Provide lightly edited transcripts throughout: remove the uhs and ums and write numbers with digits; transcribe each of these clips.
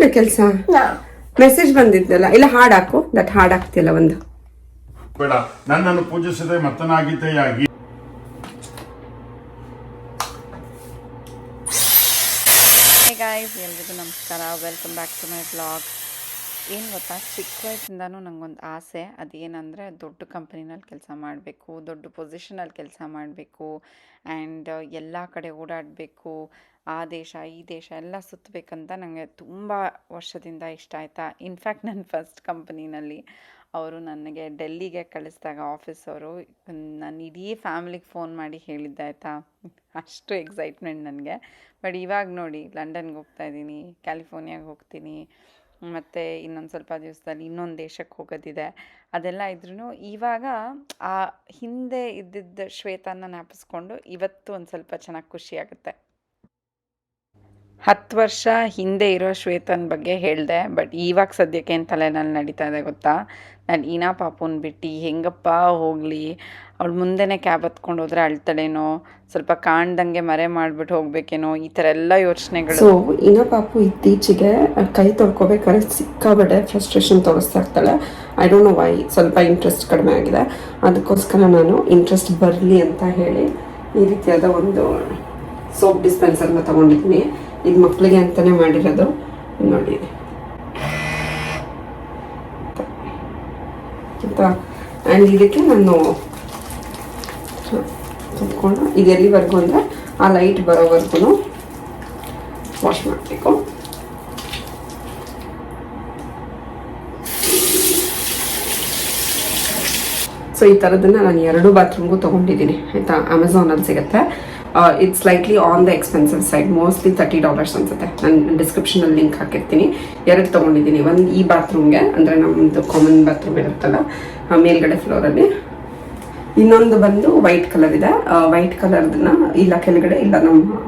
ಮಾಡು ಕೆಲಸ. ಮೆಸೇಜ್ ಬಂದಿದ್ದಲ್ಲ, ಇಲ್ಲ ಹಾಡು ಹಾಕು. ದಟ್ ಹಾಡು ಹಾಕ್ತಿಲ್ಲ ಒಂದು. ಬೇಡ, ನನ್ನನ್ನು ಪೂಜಿಸದೆ ಮತ್ತನಾಗಿತೆಯಾಗಿ. ಹೇ ಗಾಯ್ಸ್, ಎಲ್ರಿಗೂ ನಮಸ್ಕಾರ. Welcome back to my vlog. ಏನು ಗೊತ್ತಾ, ಚಿಕ್ಕ ವಯಸ್ಸಿಂದನೂ ನನಗೊಂದು ಆಸೆ. ಅದೇನೆಂದರೆ ದೊಡ್ಡ ಕಂಪ್ನಿನಲ್ಲಿ ಕೆಲಸ ಮಾಡಬೇಕು, ದೊಡ್ಡ ಪೊಸಿಷನಲ್ಲಿ ಕೆಲಸ ಮಾಡಬೇಕು, ಆ್ಯಂಡ್ ಎಲ್ಲ ಕಡೆ ಓಡಾಡಬೇಕು, ಆ ದೇಶ ಈ ದೇಶ ಎಲ್ಲ ಸುತ್ತಬೇಕಂತ ನನಗೆ ತುಂಬ ವರ್ಷದಿಂದ ಇಷ್ಟ ಆಯಿತಾ. ಇನ್ಫ್ಯಾಕ್ಟ್ ನನ್ನ ಫಸ್ಟ್ ಕಂಪನಿನಲ್ಲಿ ಅವರು ನನಗೆ ಡೆಲ್ಲಿಗೆ ಕಳಿಸಿದಾಗ ಆಫೀಸವರು ನಾನು ಇಡೀ ಫ್ಯಾಮಿಲಿಗೆ ಫೋನ್ ಮಾಡಿ ಹೇಳಿದ್ದೆ ಆಯಿತಾ. ಅಷ್ಟು ಎಕ್ಸೈಟ್ಮೆಂಟ್ ನನಗೆ. ಬಟ್ ಇವಾಗ ನೋಡಿ, ಲಂಡನ್ಗೆ ಹೋಗ್ತಾಯಿದ್ದೀನಿ, ಕ್ಯಾಲಿಫೋರ್ನಿಯಾಗೆ ಹೋಗ್ತೀನಿ, ಮತ್ತು ಇನ್ನೊಂದು ಸ್ವಲ್ಪ ದಿವಸದಲ್ಲಿ ಇನ್ನೊಂದು ದೇಶಕ್ಕೆ ಹೋಗೋದಿದೆ. ಅದೆಲ್ಲ ಇದ್ರೂ ಇವಾಗ ಆ ಹಿಂದೆ ಇದ್ದಿದ್ದ ಶ್ವೇತಾನ ಜ್ಞಾಪಿಸ್ಕೊಂಡು ಇವತ್ತು ಒಂದು ಸ್ವಲ್ಪ ಚೆನ್ನಾಗಿ ಖುಷಿಯಾಗುತ್ತೆ. 10 ವರ್ಷ ಹಿಂದೆ ಇರೋ ಶ್ವೇತನ ಬಗ್ಗೆ ಹೇಳಿದೆ. ಬಟ್ ಇವಾಗ ಸದ್ಯಕ್ಕೆ ಏನು ತಲೆನಲ್ಲಿ ನಡೀತಾ ಇದೆ ಗೊತ್ತಾ, ನಾನು ಈನಾ ಪಾಪುನ ಬಿಟ್ಟು ಹೆಂಗಪ್ಪ ಹೋಗಲಿ, ಅವಳು ಮುಂದೆನೇ ಕ್ಯಾಬ್ ಹತ್ಕೊಂಡು ಹೋದ್ರೆ ಅಳ್ತಾಳೇನೋ, ಸ್ವಲ್ಪ ಕಾಣ್ದಂಗೆ ಮರೆ ಮಾಡಿಬಿಟ್ಟು ಹೋಗ್ಬೇಕೇನೋ, ಈ ಥರ ಎಲ್ಲ ಯೋಚನೆಗಳು. ಸೊ ಈನಾ ಪಾಪು ಇತ್ತೀಚೆಗೆ ಕೈ ತೊಳ್ಕೊಬೇಕಾದ್ರೆ ಸಿಕ್ಕಾಬಡೆ ಫ್ರಸ್ಟ್ರೇಷನ್ ತೋರಿಸ್ತಾ ಇರ್ತಾಳೆ. I don't know why. ಸ್ವಲ್ಪ ಇಂಟ್ರೆಸ್ಟ್ ಕಡಿಮೆ ಆಗಿದೆ. ಅದಕ್ಕೋಸ್ಕರ ನಾನು ಇಂಟ್ರೆಸ್ಟ್ ಬರಲಿ ಅಂತ ಹೇಳಿ ಈ ರೀತಿಯಾದ ಒಂದು ಸೋಪ್ ಡಿಸ್ಪೆನ್ಸರ್ನ ತೊಗೊಂಡಿದ್ದೀನಿ. ಇದು ಮಕ್ಕಳಿಗೆ ಅಂತಲೇ ಮಾಡಿರೋದು ನೋಡಿ. ಆ್ಯಂಡ್ ಇದಕ್ಕೆ ನಾನು ತುಂಬಿಕೊಂಡು ಇದು ಎಲ್ಲಿವರೆಗೂ ಅಂದರೆ ಆ ಲೈಟ್ ಬರೋವರೆಗೂ ವಾಶ್ ಮಾಡಬೇಕು. ಸೊ ಈ ಥರದನ್ನು ನಾನು 2 ಬಾತ್ರೂಮ್ಗೂ ತೊಗೊಂಡಿದ್ದೀನಿ ಆಯಿತಾ. ಅಮೆಝಾನಲ್ಲಿ ಸಿಗುತ್ತೆ. It's slightly on the expensive side, mostly $30 ಅನ್ಸುತ್ತೆ. ನಾನು ಡಿಸ್ಕ್ರಿಪ್ಷನಲ್ಲಿ ಲಿಂಕ್ ಹಾಕಿರ್ತೀನಿ. 2 ತೊಗೊಂಡಿದ್ದೀನಿ. ಒಂದು ಈ ಬಾತ್ರೂಮ್ಗೆ, ಅಂದರೆ ನಮ್ಮದು ಕಾಮನ್ ಬಾತ್ರೂಮ್ ಇರುತ್ತಲ್ಲ ಮೇಲ್ಗಡೆ ಫ್ಲೋರಲ್ಲಿ. ಇನ್ನೊಂದು ಬಂದು ವೈಟ್ ಕಲರ್ ಇದೆ. ವೈಟ್ ಕಲರ್ದನ್ನ ಇಲ್ಲ ಕೆಳಗಡೆ ಇಲ್ಲ ನಮ್ಮ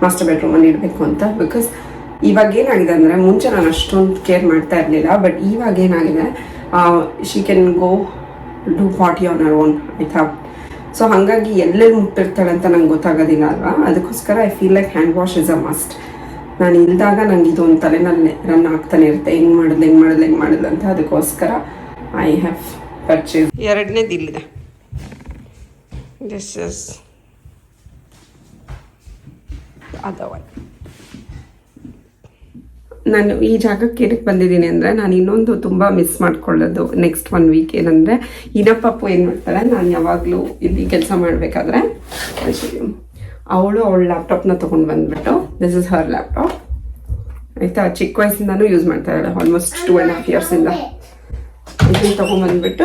ಮಾಸ್ಟರ್ ಬೆಡ್ರೂಮಲ್ಲಿ ಇಡಬೇಕು ಅಂತ. ಬಿಕಾಸ್ ಇವಾಗ ಏನಾಗಿದೆ ಅಂದರೆ, ಮುಂಚೆ ನಾನು ಅಷ್ಟೊಂದು ಕೇರ್ ಮಾಡ್ತಾ ಇರಲಿಲ್ಲ. ಬಟ್ ಇವಾಗ ಏನಾಗಿದೆ, she can go do party on our own ಆಯಿತಾ. ಸೊ ಹಾಗಾಗಿ ಎಲ್ಲೆಲ್ಲಿ ಮುಟ್ಟಿರ್ತಾಳೆ ಅಂತ ನಂಗೆ ಗೊತ್ತಾಗೋದಿಲ್ಲ ಅಲ್ವಾ. ಅದಕ್ಕೋಸ್ಕರ I feel like hand wash is a must. ನಾನು ಇಲ್ದಾಗ ನಂಗೆ ಇದು ಒಂದು ತಲೆನಲ್ಲಿ ರನ್ ಆಗ್ತಾನೆ ಇರುತ್ತೆ, ಹೆಂಗೆ ಮಾಡಿದ್ಲು ಅಂತ. ಅದಕ್ಕೋಸ್ಕರ ಐ ಹ್ಯಾವ್ ಪರ್ಚೇಸ್. 2ನೇದು ಇಲ್ಲಿದೆ. This is other one. ನಾನು ಈ ಜಾಗಕ್ಕೆ ಏನಕ್ಕೆ ಬಂದಿದ್ದೀನಿ ಅಂದರೆ, ನಾನು ಇನ್ನೊಂದು ತುಂಬ ಮಿಸ್ ಮಾಡ್ಕೊಳ್ಳೋದು ನೆಕ್ಸ್ಟ್ 1 ವೀಕ್ ಏನಂದರೆ, ಇನಪ್ಪಪ್ಪು ಏನು ಮಾಡ್ತಾಳೆ, ನಾನು ಯಾವಾಗಲೂ ಇಲ್ಲಿ ಕೆಲಸ ಮಾಡಬೇಕಾದ್ರೆ ಅವಳು ಅವಳ ಲ್ಯಾಪ್ಟಾಪ್ನ ತೊಗೊಂಡು ಬಂದುಬಿಟ್ಟು, ದಿಸ್ ಇಸ್ ಹರ್ ಲ್ಯಾಪ್ಟಾಪ್ ಆಯಿತಾ. ಚಿಕ್ಕ ವಯಸ್ಸಿಂದನೂ ಯೂಸ್ ಮಾಡ್ತಾ ಇದ್ದಾಳೆ, ಆಲ್ಮೋಸ್ಟ್ 2.5 yearsಯಿಂದ. ಇದನ್ನು ತೊಗೊಂಡ್ಬಂದ್ಬಿಟ್ಟು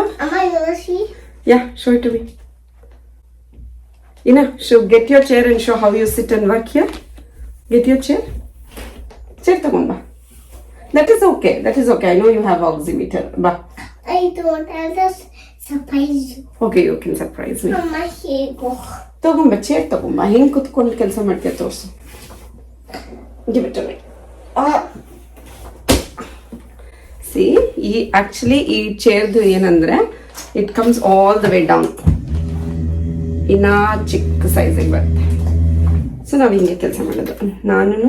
yeah show it to me. Get your chair and show how you sit and work here. Get your chair ತಗೊಂಡ್ ಬಾ. That is okay. I know you have oximeter. Ba. I don't. I'll just surprise you. Okay, you can surprise me. Mama, here go. ತಗೊಂಬ chair ತಗೊಂಬ. ಹೆಂಗೆ ಕುತ್ಕೊಂಡು ಕೆಲಸ ಮಾಡ್ತೀಯ ತೋರಿಸು. Give it to me. See, ಈ ಚೇರ್ದು ಏನಂದ್ರೆ, it comes all the way down. ಇನ್ನ ಚಿಕ್ಕ ಸೈಜಿಗೆ ಬರುತ್ತೆ. ಸೊ ನಾವು ಹಿಂಗೆ ಕೆಲಸ ಮಾಡೋದು. ನಾನು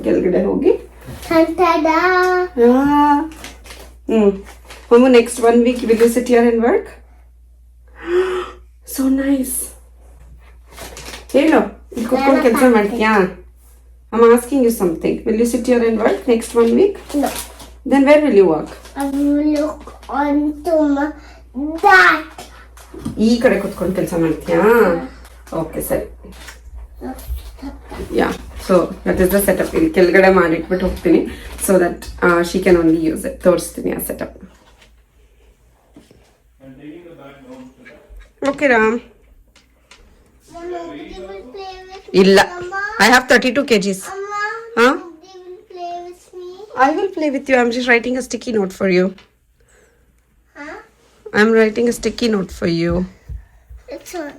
ಕೆಳಗಡೆ ಹೋಗಿ next 1 week will you sit here and work? So nice. ಹೇಳು, ಕುತ್ಕೊಂಡು ಕೆಲಸ ಮಾಡ್ತೀಯಾ? I'm asking you something. Will you sit here and work next 1 week? No. Then where will you work? I will look onto that. ಈ ಕಡೆ ಕುತ್ಕೊಂಡು ಕೆಲಸ ಮಾಡ್ತೀಯಾ? Okay ಸರಿ. Yeah, so that is the setup. ಇಲ್ಲಿ ಕೆಳಗಡೆ ಮಾಡಿಟ್ಬಿಟ್ಟು ಹೋಗ್ತೀನಿ, so that she can only use it. ತೋರಿಸ್ತೀನಿ ಆ ಸೆಟಪ್. ಓಕೆ ರಾಮ್. ಇಲ್ಲ, I have 32 kgs. Huh? I will play with you. I'm just writing a sticky note for you. Huh? I'm writing a sticky note for you. It's on.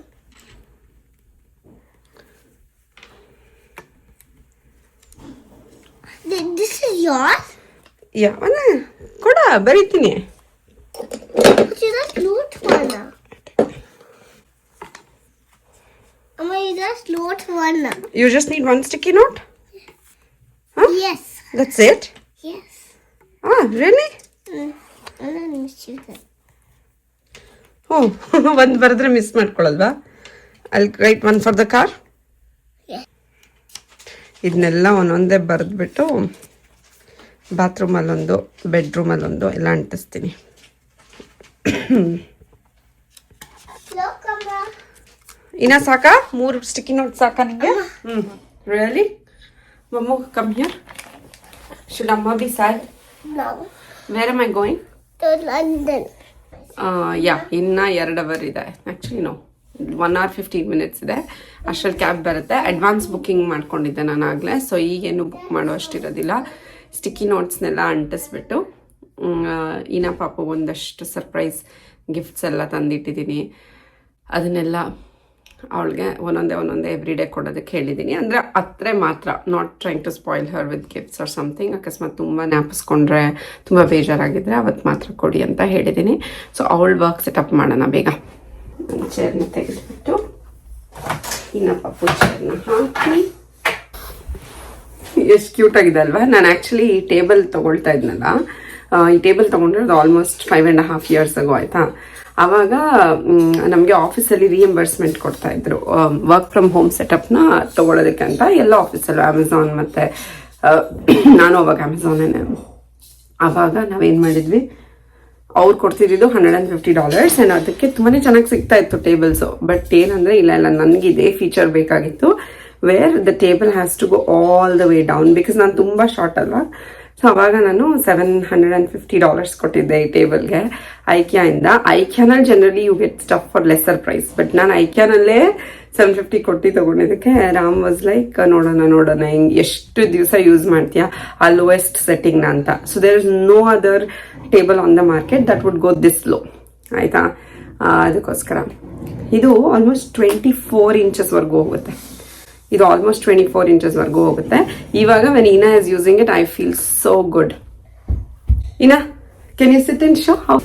This is yours? Yeah, ಕೊಡ ಬರೀತೀನಿ. Should I float one? Amma, you just float one. You just need one sticky note? Huh? Yes. That's it Yes. Really And then miss you that. ಓ ಒಂದು ಬರೆದ್ರೆ miss ಮಾಡ್ಕೊಳ್ಳಲ್ವಾ? ಅಲ್ಲಿ right one for the car. Yeah. ಇದನ್ನೆಲ್ಲ ಒಂದೊಂದೇ ಬರೆದ್ಬಿಟ್ಟು ಬಾತ್ರೂಮಲ್ಲೊಂದು ಬೆಡ್ರೂಮಲ್ಲೊಂದು ಎಲ್ಲ ಅಂಟಿಸ್ತೀನಿ. Look, Mama. ಇನ್ನ ಸಾಕಾ? 3 sticky note ಸಾಕಾ ನಿಮಗೆ? ರಿಯಲಿ? ಮಮ್ಮು ಕಮ್ ಹಿಯರ್. ಶುಡ್ ಅಮ್ಮ be sad? No. Where am I going? To London. Yeah ಇನ್ನು 2 ಅವರ್ ಇದೆ. ಆ್ಯಕ್ಚುಲಿ ನೋ 1 hour 15 minutes ಇದೆ. ಅಷ್ಟರಲ್ಲಿ ಕ್ಯಾಬ್ ಬರುತ್ತೆ. ಅಡ್ವಾನ್ಸ್ ಬುಕ್ಕಿಂಗ್ ಮಾಡ್ಕೊಂಡಿದ್ದೆ ನಾನು ಆಗಲೇ, ಸೊ ಈಗೇನು ಬುಕ್ ಮಾಡೋ ಅಷ್ಟಿರೋದಿಲ್ಲ. ಸ್ಟಿಕ್ಕಿ ನೋಟ್ಸ್ನೆಲ್ಲ ಅಂಟಿಸ್ಬಿಟ್ಟು ಇನ್ನ ಪಾಪು ಒಂದಷ್ಟು ಸರ್ಪ್ರೈಸ್ ಗಿಫ್ಟ್ಸ್ ಎಲ್ಲ ತಂದಿಟ್ಟಿದ್ದೀನಿ. ಅದನ್ನೆಲ್ಲ ಅವಳಿಗೆ ಒಂದೊಂದೇ ಎವ್ರಿ ಡೇ ಕೊಡೋದಕ್ಕೆ ಹೇಳಿದ್ದೀನಿ. ಅಂದರೆ ಹತ್ರ ಮಾತ್ರ, not trying to spoil her with gifts or something. ಅಕಸ್ಮಾತ್ ತುಂಬ ಜ್ಞಾಪಿಸ್ಕೊಂಡ್ರೆ, ತುಂಬ ಬೇಜಾರಾಗಿದ್ದರೆ ಅವತ್ತು ಮಾತ್ರ ಕೊಡಿ ಅಂತ ಹೇಳಿದ್ದೀನಿ. ಸೊ ಅವಳು ವರ್ಕ್ ಸೆಟಪ್ ಮಾಡೋಣ ಬೇಗ. ಚೇರ್ನ ತೆಗೆದುಬಿಟ್ಟು ಇನ್ನ ಪಾಪು ಚೇರ್ನ ಹಾಕಿ. ಎಷ್ಟು ಕ್ಯೂಟ್ ಆಗಿದೆ ಅಲ್ವಾ? ನಾನು ಆ್ಯಕ್ಚುಲಿ ಈ ಟೇಬಲ್ ತೊಗೊಳ್ತಾ ಇದ್ನಲ್ಲ, ಈ ಟೇಬಲ್ ತೊಗೊಂಡಿರೋದು ಆಲ್ಮೋಸ್ಟ್ 5.5 years ago ಆಯಿತಾ. ಆವಾಗ ನಮಗೆ ಆಫೀಸಲ್ಲಿ ರಿಯಂಬರ್ಸ್ಮೆಂಟ್ ಕೊಡ್ತಾ ಇದ್ರು ವರ್ಕ್ ಫ್ರಮ್ ಹೋಮ್ ಸೆಟಪ್ನ ತೊಗೊಳೋದಕ್ಕೆ ಅಂತ. ಎಲ್ಲ ಆಫೀಸಲ್ಲೂ ಅಮೆಝಾನ್ ಮತ್ತು ನಾನು ಅವಾಗ ಅಮೆಝಾನೇನೆ. ಆವಾಗ ನಾವೇನು ಮಾಡಿದ್ವಿ, ಅವ್ರು ಕೊಡ್ತಿದ್ದು $150 ಆ್ಯಂಡ್ ಅದಕ್ಕೆ ತುಂಬಾ ಚೆನ್ನಾಗಿ ಸಿಗ್ತಾ ಇತ್ತು ಟೇಬಲ್ಸು. ಬಟ್ ಏನಂದರೆ ಇಲ್ಲ ನನಗೆ ಇದೇ ಫೀಚರ್ ಬೇಕಾಗಿತ್ತು, where the table has to go all the way down, because ನಾನು ತುಂಬ ಶಾರ್ಟ್ ಅಲ್ವಾ. ಸೊ ಅವಾಗ ನಾನು $750 ಕೊಟ್ಟಿದ್ದೆ ಈ ಟೇಬಲ್ಗೆ ಐಕ್ಯಾಯಿಂದ. ಐಕ್ಯಾನಲ್ಲಿ generally you get stuff for lesser price, but ನಾನು ಐಕ್ಯಾನಲ್ಲೇ $750 ಕೊಟ್ಟು ತೊಗೊಂಡಿದ್ದಕ್ಕೆ ರಾಮ್ ವಾಸ್ ಲೈಕ್ ನೋಡೋಣ ಹಿಂಗೆ ಎಷ್ಟು ದಿವಸ ಯೂಸ್ ಮಾಡ್ತೀಯಾ ಆ ಲೋಯೆಸ್ಟ್ ಸೆಟ್ಟಿಂಗ್ನ ಅಂತ. So there is no other table on the market that would go this low ಆಯಿತಾ. ಅದಕ್ಕೋಸ್ಕರ ಇದು ಆಲ್ಮೋಸ್ಟ್ 24 ಇಂಚಸ್ವರೆಗೂ ಹೋಗುತ್ತೆ. ಇದು ಆಲ್ಮೋಸ್ಟ್ 24 ಇಂಚಸ್ವರೆಗೂ ಹೋಗುತ್ತೆ. ಇವಾಗ when Ina is using it I feel so good. Ina can you sit and show how?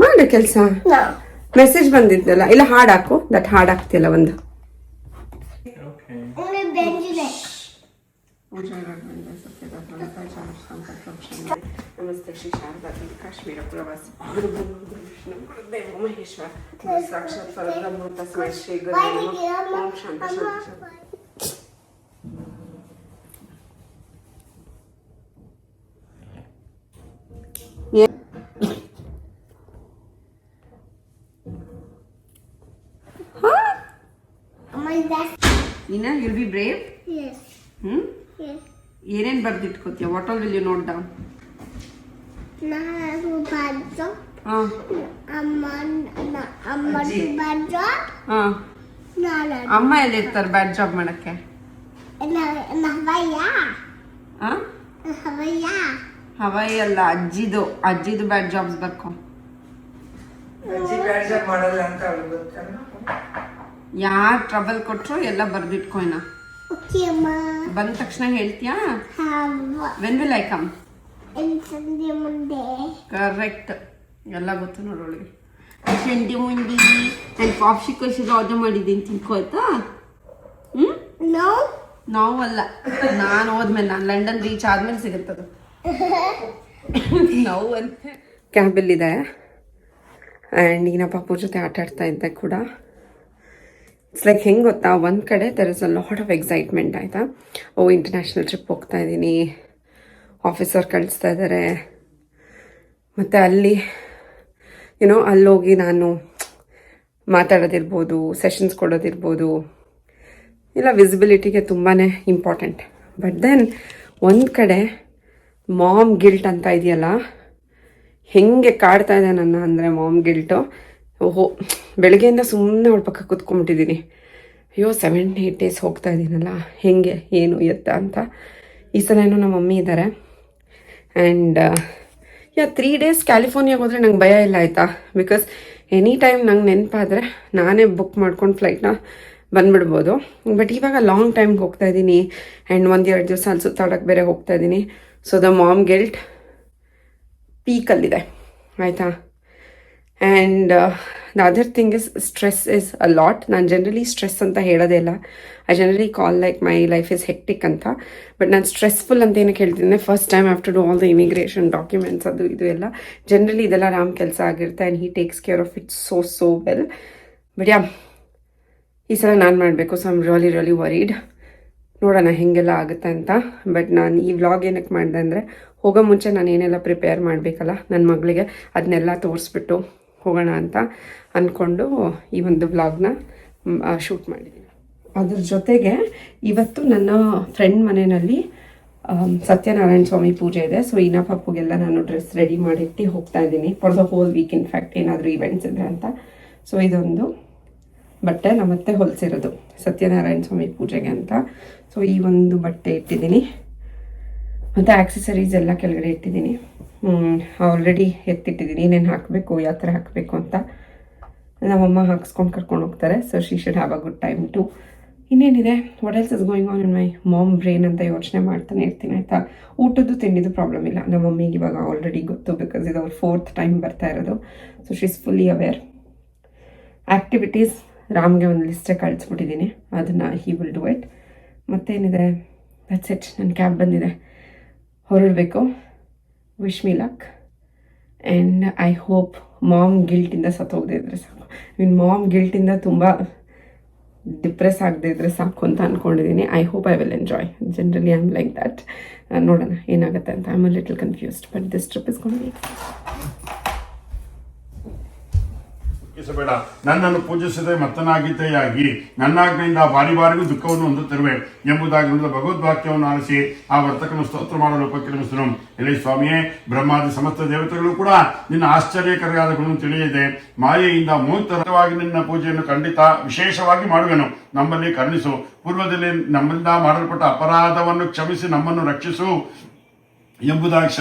ಮಾಡು ಕೆಲಸ. No. ಮೆಸೇಜ್ ಬಂದಿದ್ದಲ್ಲ, ಇಲ್ಲ ಹಾಡು ಹಾಕು. ದಟ್ ಹಾಡು ಹಾಕ್ತಿಲ್ಲ ಒಂದು. Only Benjamin. ನಮಸ್ತೆ ಶ್ರೀ ಶಾರದಾ ಕಾಶ್ಮೀರ ಪ್ರವಾಸಿ ಗುರು ಗುರುದೇವ ಮಹೇಶ್ವರ ಸಾಕ್ಷಾತ್ ಪರಬ್ರಹ್ಮ ತಸ್ಮೈ ಶ್ರೀ ಗುರು ಓಂ ಶಾಂತಿ ಶಾಂತಿ. Ina, you'll be brave? Yes. Yes. ಏನೇನು ಬರ್ದಿಟ್ಕೋತೀಯ? What all will you note down? ನಾನು ಬಾಜು ಹಾಂ ಅಮ್ಮ ಬಾಜು ಹಾಂ. ನಾನು ಅಮ್ಮ ಎಲ್ಲಿರ್ತಾರೆ ಬ್ಯಾಡ್ ಜಾಬ್ ಮಾಡಕ್ಕೆ? ಹವಯ್ಯ ಹಾಂ ಹವಯ್ಯ ಹವಾಯಿ ಅಲ್ಲ, ಅಜ್ಜಿದು ಬ್ಯಾಡ್ ಜಾಬ್ಸ್ ಬರ್ಕೊ. ಯಾರು ಟ್ರಬಲ್ ಕೊಟ್ರು ಎಲ್ಲ ಬರ್ದಿಟ್ಕೊ. ಇನ್ನ ಓಕೆ ಅಮ್ಮ. ಬಂದ ತಕ್ಷಣ ಹೇಳ್ತೀಯಾ? ಹವ್ವ ವೆನ್ ವಿಲ್ ಐ ಕಮ್? ಸಂಜೆ ಮುಂದೆ. ಕರೆಕ್ಟ್, ಎಲ್ಲ ಗೊತ್ತು ನೋಡೋಳಿಗೆ. ಸಂಜೆ ಮುಂದೆ ನಾನು ಕಾಫಿ ಕಳ್ಸಿದ್ದು ಆರ್ಡರ್ ಮಾಡಿದ್ದೀನಿ, ತಿನ್ಕೋ ಆಯ್ತಾ? ನೋ ನಾವು ಅಲ್ಲ, ನಾನು ಹೋದ್ಮೇಲೆ, ನಾನು ಲಂಡನ್ ರೀಚ್ ಆದ್ಮೇಲೆ ಸಿಗುತ್ತದು. ನಾವು ಅಂತ ಕ್ಯಾಬಲ್ಲಿದೆ ಆ್ಯಂಡ್ ಈಗ ಪಾಪು ಜೊತೆ ಆಟ ಆಡ್ತಾ ಇದ್ದೆ ಕೂಡ. ಇಟ್ಸ್ ಲೈಕ್ ಹೆಂಗೆ ಗೊತ್ತಾ, ಒಂದು ಕಡೆ there is a lot of excitement ಆಯಿತಾ. ಇಂಟರ್ನ್ಯಾಷನಲ್ ಟ್ರಿಪ್ ಹೋಗ್ತಾ ಇದ್ದೀನಿ, ಆಫೀಸರ್ ಕಳಿಸ್ತಾ ಇದ್ದಾರೆ, ಮತ್ತು ಅಲ್ಲಿ ಅಲ್ಲೋಗಿ ನಾನು ಮಾತಾಡೋದಿರ್ಬೋದು, ಸೆಷನ್ಸ್ ಕೊಡೋದಿರ್ಬೋದು, ಇಲ್ಲ ವಿಸಿಬಿಲಿಟಿಗೆ ತುಂಬಾ ಇಂಪಾರ್ಟೆಂಟ್. ಬಟ್ ದೆನ್ ಒಂದು ಕಡೆ ಮಾಮ್ ಗಿಲ್ಟ್ ಅಂತ ಇದೆಯಲ್ಲ, ಹೆಂಗೆ ಕಾಡ್ತಾ ಇದೆ ನನ್ನ ಅಂದರೆ ಮಾಮ್ ಗಿಲ್ಟು. ಓಹೋ, ಬೆಳಗ್ಗೆಯಿಂದ ಸುಮ್ಮನೆ ಅವಳ ಪಕ್ಕ ಕೂತ್ಕೊಂಡ್ಬಿಟ್ಟಿದ್ದೀನಿ. ಅಯ್ಯೋ 7-8 days ಹೋಗ್ತಾ ಇದ್ದೀನಲ್ಲ, ಹೆಂಗೆ ಏನು ಎತ್ತ ಅಂತ. ಈ ಸಲ ಏನೋ ನಮ್ಮ ಮಮ್ಮಿ ಇದ್ದಾರೆ ಆ್ಯಂಡ್ 3 days ಕ್ಯಾಲಿಫೋರ್ನಿಯಾಗೆ ಹೋದರೆ ನಂಗೆ ಭಯ ಇಲ್ಲ ಆಯಿತಾ. ಬಿಕಾಸ್ ಎನಿ ಟೈಮ್ ನಂಗೆ ನೆನಪಾದರೆ ನಾನೇ ಬುಕ್ ಮಾಡ್ಕೊಂಡು ಫ್ಲೈಟ್ನ ಬಂದುಬಿಡ್ಬೋದು. ಬಟ್ ಇವಾಗ ಲಾಂಗ್ ಟೈಮ್ಗೆ ಹೋಗ್ತಾ ಇದ್ದೀನಿ ಆ್ಯಂಡ್ 1-2 ದಿವಸ ಅಲ್ಲಿ ಸುತ್ತಾಡೋಕ್ಕೆ ಬೇರೆ ಹೋಗ್ತಾ ಇದ್ದೀನಿ. ಸೊ ದ ಮಾಮ್ ಗಿಲ್ಟ್ ಪೀಕಲ್ಲಿದೆ ಆಯಿತಾ. And the other thing is stress is a lot. ನಾನು ಜನರಲಿ ಸ್ಟ್ರೆಸ್ ಅಂತ ಹೇಳೋದೇ ಇಲ್ಲ. I generally call like my life is hectic ಅಂತ. ಬಟ್ ನಾನು ಸ್ಟ್ರೆಸ್ಫುಲ್ ಅಂತ ಏನಕ್ಕೆ ಹೇಳ್ತಿದ್ದೆ, first time after do all the immigration documents ಅದು ಇದು ಎಲ್ಲ. ಜನರಲಿ ಇದೆಲ್ಲ ರಾಮ್ ಕೆಲಸ ಆಗಿರುತ್ತೆ and he takes care of it so well. But yeah, ಈ ಸಲ ನಾನು ಮಾಡಬೇಕು. So I'm really varied. ನೋಡೋಣ ಹೇಗೆಲ್ಲ ಆಗುತ್ತೆ ಅಂತ. ಬಟ್ ನಾನು ಈ ವ್ಲಾಗ್ ಏನಕ್ಕೆ ಮಾಡಿದೆ ಅಂದರೆ, ಹೋಗೋ ಮುಂಚೆ ನಾನು ಏನೆಲ್ಲ ಪ್ರಿಪೇರ್ ಮಾಡಬೇಕಲ್ಲ ನನ್ನ ಮಗಳಿಗೆ, ಅದನ್ನೆಲ್ಲ ತೋರಿಸ್ಬಿಟ್ಟು ಹೋಗೋಣ ಅಂತ ಅಂದ್ಕೊಂಡು ಈ ಒಂದು ವ್ಲಾಗ್ನ ಶೂಟ್ ಮಾಡಿದ್ದೀನಿ. ಅದ್ರ ಜೊತೆಗೆ ಇವತ್ತು ನನ್ನ ಫ್ರೆಂಡ್ ಮನೆಯಲ್ಲಿ ಸತ್ಯನಾರಾಯಣ ಸ್ವಾಮಿ ಪೂಜೆ ಇದೆ. ಸೊ ಈನಾ ಪಪ್ಪುಗೆಲ್ಲ ನಾನು ಡ್ರೆಸ್ ರೆಡಿ ಮಾಡಿಟ್ಟು ಹೋಗ್ತಾ ಇದ್ದೀನಿ for the whole week. In fact ಏನಾದರೂ ಇವೆಂಟ್ಸ್ ಇದೆ ಅಂತ. ಸೊ ಇದೊಂದು ಬಟ್ಟೆ ನಮ್ಮತ್ತೆ ಹೊಲಿಸಿರೋದು ಸತ್ಯನಾರಾಯಣ ಸ್ವಾಮಿ ಪೂಜೆಗೆ ಅಂತ. ಸೊ ಈ ಒಂದು ಬಟ್ಟೆ ಇಟ್ಟಿದ್ದೀನಿ ಮತ್ತು ಆಕ್ಸೆಸರೀಸ್ ಎಲ್ಲ ಕೆಳಗಡೆ ಇಟ್ಟಿದ್ದೀನಿ. ಆಲ್ರೆಡಿ ಎತ್ತಿಟ್ಟಿದ್ದೀನಿ ಏನೇನು ಹಾಕಬೇಕು, ಯಾವ ಥರ ಹಾಕಬೇಕು ಅಂತ. ನಮ್ಮಮ್ಮ ಹಾಕ್ಸ್ಕೊಂಡು ಕರ್ಕೊಂಡು ಹೋಗ್ತಾರೆ. So she should have a good time too. ಇನ್ನೇನಿದೆ, what else is going on in my mom brain ಅಂತ ಯೋಚನೆ ಮಾಡ್ತಾನೆ ಇರ್ತೀನಿ ಆಯಿತಾ. ಊಟದ್ದು ತಿಂಡಿದ್ದು ಪ್ರಾಬ್ಲಮ್ ಇಲ್ಲ. ನಮ್ಮ ಮಮ್ಮಿಗೆ ಇವಾಗ ಆಲ್ರೆಡಿ ಗೊತ್ತು, ಬಿಕಾಸ್ ಇದು ಅವ್ರ 4th ಟೈಮ್ ಬರ್ತಾ ಇರೋದು. So she is fully aware. Activities ರಾಮ್ಗೆ ಒಂದು ಲಿಸ್ಟೇ ಕಳಿಸ್ಬಿಟ್ಟಿದ್ದೀನಿ, ಅದನ್ನು ಹಿ ವಿಲ್ ಡೂ ಇಟ್. ಮತ್ತೇನಿದೆ, ದಟ್ಸ್ ಇಟ್. ನನ್ನ ಕ್ಯಾಬ್ ಬಂದಿದೆ, ಹೊರಡಬೇಕು. Wish me luck and I hope mom ಗಿಲ್ಟಿಂದ ಸತ್ತೋಗದೆ ಇದ್ರೆ ಸಾಕು. ಮಾಮ್ ಗಿಲ್ಟಿಂದ ತುಂಬ ಡಿಪ್ರೆಸ್ ಆಗದೆ ಇದ್ರೆ ಸಾಕು ಅಂತ ಅಂದ್ಕೊಂಡಿದ್ದೀನಿ. I hope I will enjoy. Generally I am like that. ನೋಡೋಣ ಏನಾಗುತ್ತೆ ಅಂತ. I am a little confused, but this trip is going. ಬೇಡ, ನನ್ನನ್ನು ಪೂಜಿಸದೆ ಮತ್ತನಾಗಿತೆಯಾಗಿ ನನ್ನಾಜ್ಞೆಯಿಂದ ಬಾರಿ ಬಾರಿಗೂ ದುಃಖವನ್ನು ಹೊಂದುತ್ತಿರುವೆ ಎಂಬುದಾಗಿ ನುಡಿದ ಭಗವದ್ವಾಕ್ಯವನ್ನು ಆಲಿಸಿ ಆ ವರ್ತಕನು ಸ್ತೋತ್ರ ಮಾಡಲು ಉಪಕ್ರಮಿಸಿದನು. ಎಲೆ ಸ್ವಾಮಿಯೇ, ಬ್ರಹ್ಮಾದಿ ಸಮಸ್ತ ದೇವತೆಗಳು ಕೂಡ ನಿನ್ನ ಆಶ್ಚರ್ಯಕರವಾದ ಗುಣವನ್ನು ತಿಳಿಯದೆ ಮಾಯೆಯಿಂದ ಮೋಹಿತವಾಗಿ ನಿನ್ನ ಪೂಜೆಯನ್ನು ಖಂಡಿತ ವಿಶೇಷವಾಗಿ ಮಾಡುವೆನು. ನಮ್ಮಲ್ಲಿ ಕರುಣಿಸು. ಪೂರ್ವದಲ್ಲಿ ನಮ್ಮಿಂದ ಮಾಡಲ್ಪಟ್ಟ ಅಪರಾಧವನ್ನು ಕ್ಷಮಿಸಿ ನಮ್ಮನ್ನು ರಕ್ಷಿಸು ಎಂಬುದಾಗಿ